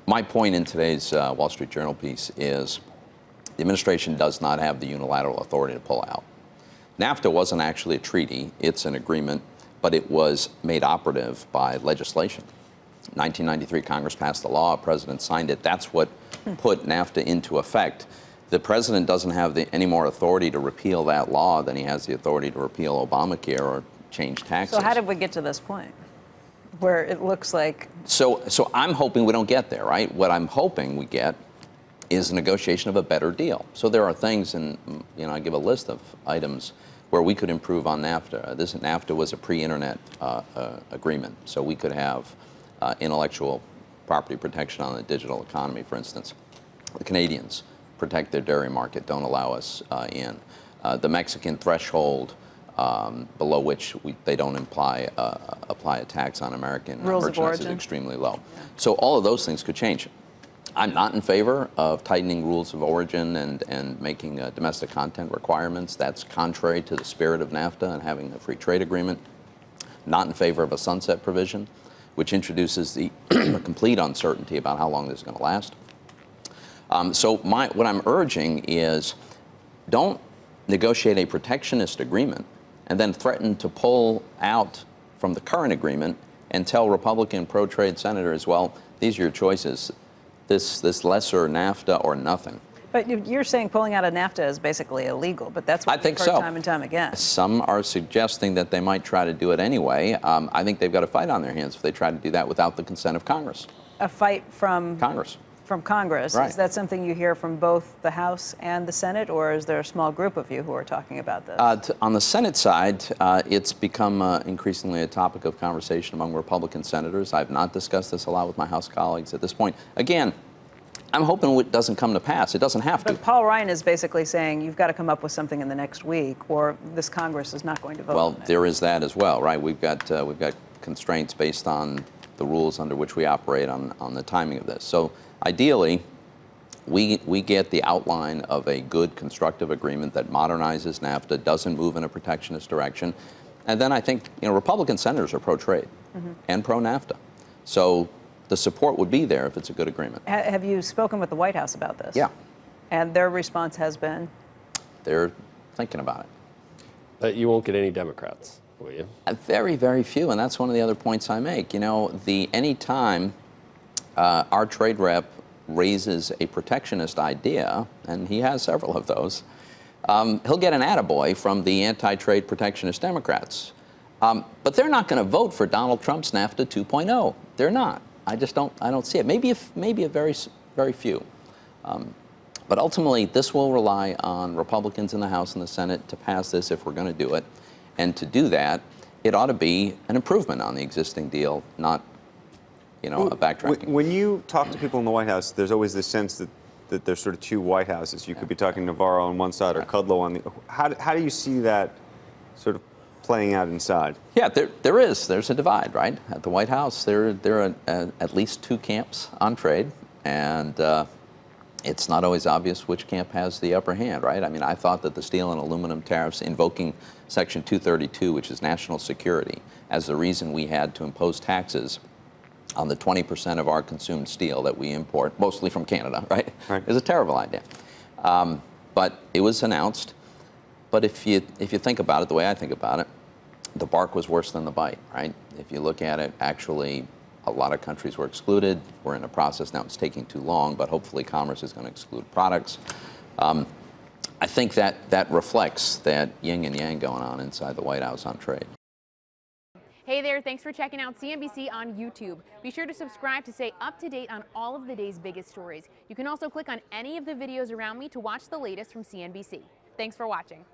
My point in today's Wall Street Journal piece is the administration does not have the unilateral authority to pull out. NAFTA wasn't actually a treaty. It's an agreement, but it was made operative by legislation. 1993, Congress passed the law, the president signed it. That's what put NAFTA into effect. The president doesn't have any more authority to repeal that law than he has the authority to repeal Obamacare or change taxes. So how did we get to this point where it looks like... So I'm hoping we don't get there, right? What I'm hoping we get is a negotiation of a better deal. So there are things, and I give a list of items where we could improve on NAFTA. NAFTA was a pre-internet agreement, so we could have intellectual property protection on the digital economy, for instance. The Canadians protect their dairy market, don't allow us in. The Mexican threshold, below which they don't apply a tax on American merchandise, is extremely low. Yeah. So all of those things could change. I'm not in favor of tightening rules of origin and making domestic content requirements. That's contrary to the spirit of NAFTA and having a free trade agreement. Not in favor of a sunset provision, which introduces the complete uncertainty about how long this is going to last. So what I'm urging is don't negotiate a protectionist agreement and then threaten to pull out from the current agreement and tell Republican pro-trade senators, well, these are your choices, this lesser NAFTA or nothing. But you're saying pulling out of NAFTA is basically illegal, but that's what we've heard time and time again. Some are suggesting that they might try to do it anyway. I think they've got a fight on their hands if they try to do that without the consent of Congress. A fight from Congress. From Congress. Right. Is that something you hear from both the House and the Senate, or is there a small group of you who are talking about this? On the Senate side, it's become increasingly a topic of conversation among Republican senators. I've not discussed this a lot with my House colleagues at this point. Again, I'm hoping it doesn't come to pass. It doesn't have to. But Paul Ryan is basically saying you've got to come up with something in the next week, or this Congress is not going to vote on it. Well, there is that as well, right? We've got constraints based on the rules under which we operate on the timing of this. So ideally, we get the outline of a good, constructive agreement that modernizes NAFTA, doesn't move in a protectionist direction, and then I think Republican senators are pro-trade and pro-NAFTA. So the support would be there if it's a good agreement. Have you spoken with the White House about this? Yeah. And their response has been? They're thinking about it. But you won't get any Democrats, will you? Very, very few, and that's one of the other points I make. Any time our trade rep raises a protectionist idea, and he has several of those, he'll get an attaboy from the anti-trade protectionist Democrats. But they're not going to vote for Donald Trump's NAFTA 2.0. They're not. I don't see it. Maybe a very few. But ultimately, this will rely on Republicans in the House and the Senate to pass this if we're going to do it. And to do that, it ought to be an improvement on the existing deal, not a backtracking. When you talk to people in the White House, there's always this sense that there's sort of two White Houses. You could be talking Navarro on one side or Kudlow on the other. How do you see that sort of playing out inside? Yeah, there's a divide, right? At the White House, there are at least two camps on trade, and it's not always obvious which camp has the upper hand, right? I mean, I thought that the steel and aluminum tariffs invoking Section 232, which is national security, as the reason we had to impose taxes on the 20% of our consumed steel that we import, mostly from Canada, right? Is a terrible idea. But it was announced. But if you think about it the way I think about it, the bark was worse than the bite, right? If you look at it, actually, a lot of countries were excluded. We're in a process now. It's taking too long, but hopefully Commerce is going to exclude products. I think that reflects that yin and yang going on inside the White House on trade. Hey there, thanks for checking out CNBC on YouTube. Be sure to subscribe to stay up to date on all of the day's biggest stories. You can also click on any of the videos around me to watch the latest from CNBC. Thanks for watching.